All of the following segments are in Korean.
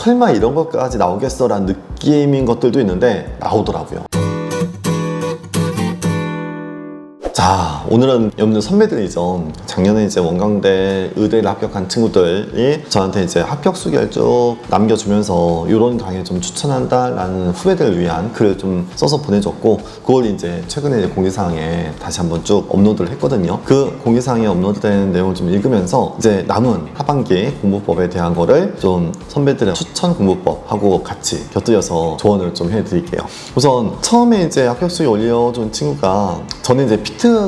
설마 이런 것까지 나오겠어 라는 느낌인 것들도 있는데 나오더라고요. 자, 오늘은 여러분들 선배들이죠. 작년에 이제 원광대 의대를 합격한 친구들이 저한테 이제 합격 수기를 쭉 남겨주면서 이런 강의 좀 추천한다 라는 후배들을 위한 글을 좀 써서 보내줬고, 그걸 이제 최근에 이제 공지사항에 다시 한번 쭉 업로드를 했거든요. 그 공지사항에 업로드된 내용을 좀 읽으면서 이제 남은 하반기 공부법에 대한 거를 좀 선배들의 추천 공부법하고 같이 곁들여서 조언을 좀 해드릴게요. 우선 처음에 이제 합격 수기 올려준 친구가 저는 이제 피트를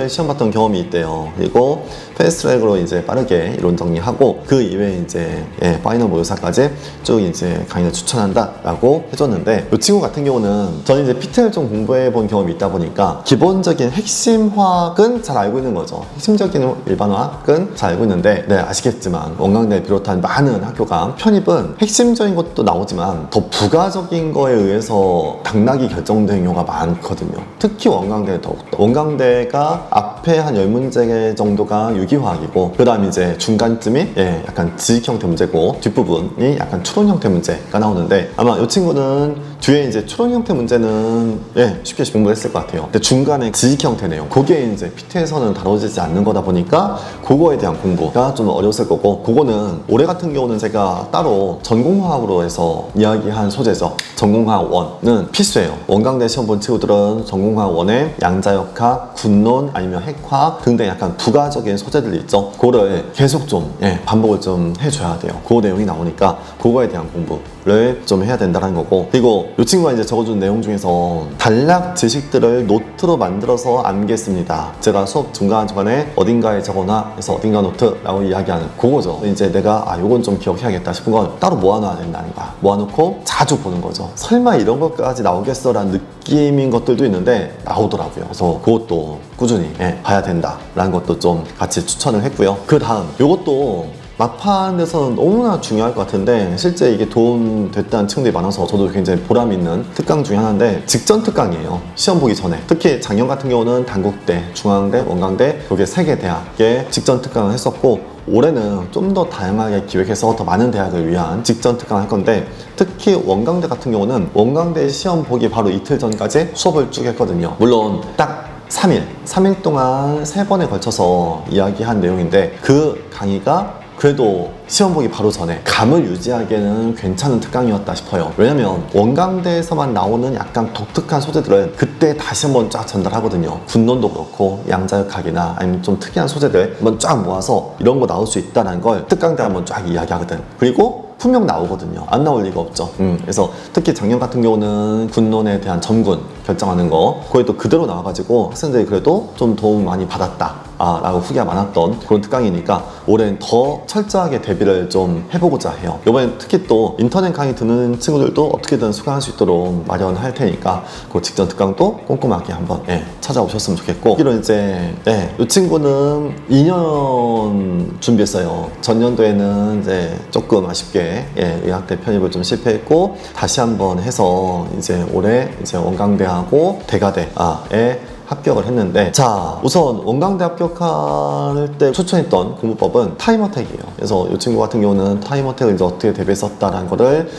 시험 봤던 경험이 있대요. 그리고 패스트트랙으로 이제 빠르게 이론 정리하고 그 이외에 이제 파이널 모의고사까지 쭉 이제 강의를 추천한다라고 해줬는데, 이 친구 같은 경우는 저는 이제 피트를 좀 공부해 본 경험이 있다 보니까 기본적인 핵심화학은 잘 알고 있는 거죠. 핵심적인 일반화학은 잘 알고 있는데, 네, 아시겠지만 원광대를 비롯한 많은 학교가 편입은 핵심적인 것도 나오지만 더 부가적인 거에 의해서 당락이 결정되는 경우가 많거든요. 특히 원광대는 더욱더. 원광대가 앞에 한 10문제 정도가 유기화학이고, 그 다음 이제 중간쯤이 약간 지식 형태 문제고, 뒷부분이 약간 추론 형태 문제가 나오는데, 아마 이 친구는 뒤에 이제 추론 형태 문제는 쉽게 공부했을 것 같아요. 근데 중간에 지식 형태 내용, 그게 이제 PT에서는 다뤄지지 않는 거다 보니까 그거에 대한 공부가 좀 어려웠을 거고, 그거는 올해 같은 경우는 제가 따로 전공화학으로 해서 이야기한 소재죠. 전공화학 1은 필수예요. 원광대 시험 본 친구들은 전공화학 1에 양자역학, 군론 아니면 핵화학 등등 약간 부가적인 소재들이 있죠. 그거를 계속 좀 반복을 좀 해줘야 돼요. 그 내용이 나오니까 그거에 대한 공부를 좀 해야 된다는 거고, 그리고 이 친구가 이제 적어준 내용 중에서 단락 지식들을 노트로 만들어서 암기했습니다. 제가 수업 중간중간에 어딘가에 적어놔 해서 어딘가 노트라고 이야기하는 그거죠. 이제 내가 요건 좀 기억해야겠다 싶은 건 따로 모아놔야 된다는 거야. 모아놓고 자주 보는 거죠. 설마 이런 것까지 나오겠어 라는 느낌인 것들도 있는데 나오더라고요. 그래서 그것도 꾸준히 봐야 된다라는 것도 좀 같이 추천을 했고요. 그 다음 요것도 막판에서는 너무나 중요할 것 같은데 실제 이게 도움됐다는 친구들이 많아서 저도 굉장히 보람 있는 특강 중에 하나인데, 직전 특강이에요. 시험 보기 전에. 특히 작년 같은 경우는 단국대, 중앙대, 원광대 그게 3개 대학에 직전 특강을 했었고, 올해는 좀 더 다양하게 기획해서 더 많은 대학을 위한 직전 특강을 할 건데, 특히 원광대 같은 경우는 원광대 시험 보기 바로 이틀 전까지 수업을 쭉 했거든요. 물론 딱 3일 동안 3번에 걸쳐서 이야기한 내용인데, 그 강의가 그래도 시험 보기 바로 전에 감을 유지하기에는 괜찮은 특강이었다 싶어요. 왜냐면 원광대에서만 나오는 약간 독특한 소재들은 그때 다시 한번 쫙 전달하거든요. 군론도 그렇고 양자역학이나 아니면 좀 특이한 소재들 한번 쫙 모아서 이런 거 나올 수 있다는 걸 특강 때 한번 쫙 이야기하거든. 그리고 분명 나오거든요. 안 나올 리가 없죠. 그래서 특히 작년 같은 경우는 군론에 대한 점군 결정하는 거, 그게 또 그대로 나와가지고 학생들이 그래도 좀 도움 많이 받았다 라고 후기가 많았던 그런 특강이니까 올해는 더 철저하게 대비를 좀 해보고자 해요. 이번엔 특히 또 인터넷 강의 듣는 친구들도 어떻게든 수강할 수 있도록 마련할 테니까 그 직전 특강도 꼼꼼하게 한번 찾아오셨으면 좋겠고, 이런 이제 이 친구는 2년 준비했어요. 전년도에는 이제 조금 아쉽게 의학대 편입을 좀 실패했고, 다시 한번 해서 이제 올해 이제 원광대하고 대가대에 합격을 했는데, 자, 우선 원광대 합격할 때 추천했던 공부법은 타임어택이에요. 그래서 이 친구 같은 경우는 타임어택을 이제 어떻게 대비했었다라는 거를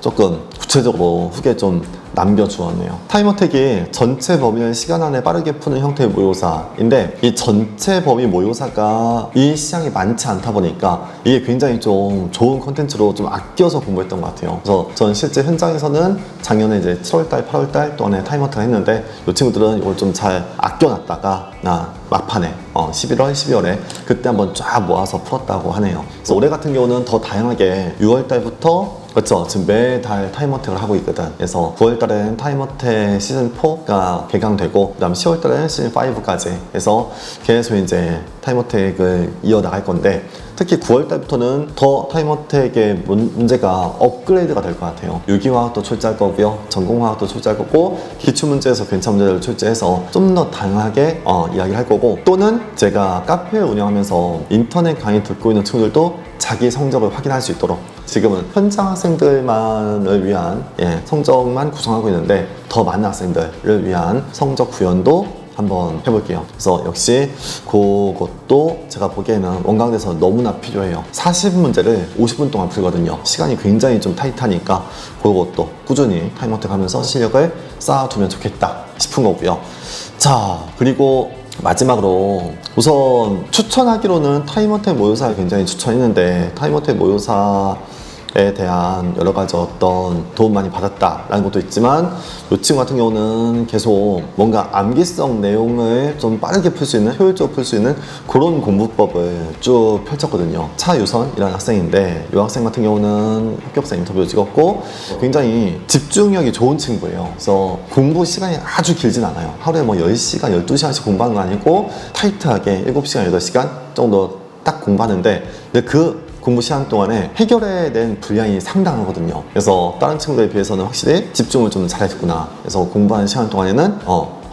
조금 구체적으로 후기에 좀 남겨주었네요. 타임어택이 전체 범위를 시간 안에 빠르게 푸는 형태의 모의고사인데, 이 전체 범위 모의고사가 이 시장이 많지 않다 보니까 이게 굉장히 좀 좋은 컨텐츠로 좀 아껴서 공부했던 것 같아요. 그래서 전 실제 현장에서는 작년에 이제 7월달, 8월달 동안에 타임어택을 했는데, 이 친구들은 이걸 좀 잘 아껴놨다가 막판에 11월, 12월에 그때 한번 쫙 모아서 풀었다고 하네요. 그래서 올해 같은 경우는 더 다양하게 6월달부터 그렇죠. 지금 매달 타임어택을 하고 있거든. 그래서 9월달에는 타임어택 시즌4가 개강되고, 그 다음 10월달에는 시즌5까지 해서 계속 이제 타임어택을 이어나갈 건데, 특히 9월달부터는 더 타임어택의 문제가 업그레이드가 될 것 같아요. 유기화학도 출제할 거고요, 전공화학도 출제할 거고, 기출문제에서 괜찮은 문제를 출제해서 좀 더 다양하게 이야기할 거고, 또는 제가 카페를 운영하면서 인터넷 강의 듣고 있는 친구들도 자기 성적을 확인할 수 있도록 지금은 현장 학생들만을 위한 성적만 구성하고 있는데, 더 많은 학생들을 위한 성적 구현도 한번 해볼게요. 그래서 역시 그것도 제가 보기에는 원광대에서 너무나 필요해요. 40문제를 50분 동안 풀거든요. 시간이 굉장히 좀 타이트하니까 그것도 꾸준히 타임어택 하면서 실력을 쌓아두면 좋겠다 싶은 거고요. 자, 그리고 마지막으로 우선 추천하기로는 타임어택 모의고사 굉장히 추천했는데 타임어택 모의고사에 대한 여러 가지 어떤 도움 많이 받았다라는 것도 있지만 이 친구 같은 경우는 계속 뭔가 암기성 내용을 좀 빠르게 풀 수 있는, 효율적으로 풀 수 있는 그런 공부법을 쭉 펼쳤거든요. 차유선이라는 학생인데 이 학생 같은 경우는 합격자 인터뷰를 찍었고 굉장히 집중력이 좋은 친구예요. 그래서 공부 시간이 아주 길진 않아요. 하루에 뭐 10시간, 12시간씩 공부하는 건 아니고 타이트하게 7시간, 8시간 정도 딱 공부하는데 근데 그 공부 시간 동안에 해결해낸 분량이 상당하거든요. 그래서 다른 친구들에 비해서는 확실히 집중을 좀 잘했구나. 그래서 공부하는 시간 동안에는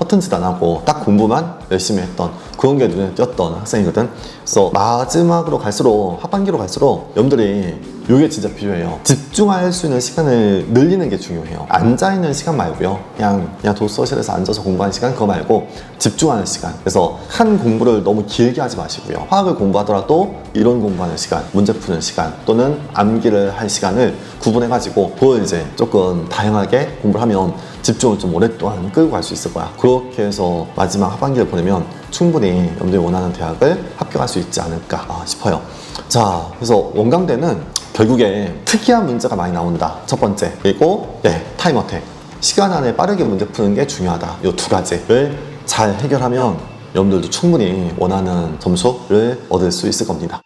허튼 짓 안 하고 딱 공부만 열심히 했던 그런 게 눈에 띄었던 학생이거든. 그래서 마지막으로 갈수록 하반기로 갈수록 여러분들이 이게 진짜 필요해요. 집중할 수 있는 시간을 늘리는 게 중요해요. 앉아있는 시간 말고요. 그냥 독서실에서 앉아서 공부하는 시간 그거 말고 집중하는 시간. 그래서 한 공부를 너무 길게 하지 마시고요. 화학을 공부하더라도 이론 공부하는 시간, 문제 푸는 시간 또는 암기를 할 시간을 구분해가지고 그걸 이제 조금 다양하게 공부를 하면 집중을 좀 오랫동안 끌고 갈 수 있을 거야. 그렇게 해서 마지막 하반기를 보내면 충분히 여러분들이 원하는 대학을 합격할 수 있지 않을까 싶어요. 자, 그래서 원광대는 결국에 특이한 문제가 많이 나온다. 첫 번째. 그리고 타임어택. 시간 안에 빠르게 문제 푸는 게 중요하다. 이 두 가지를 잘 해결하면 여러분들도 충분히 원하는 점수를 얻을 수 있을 겁니다.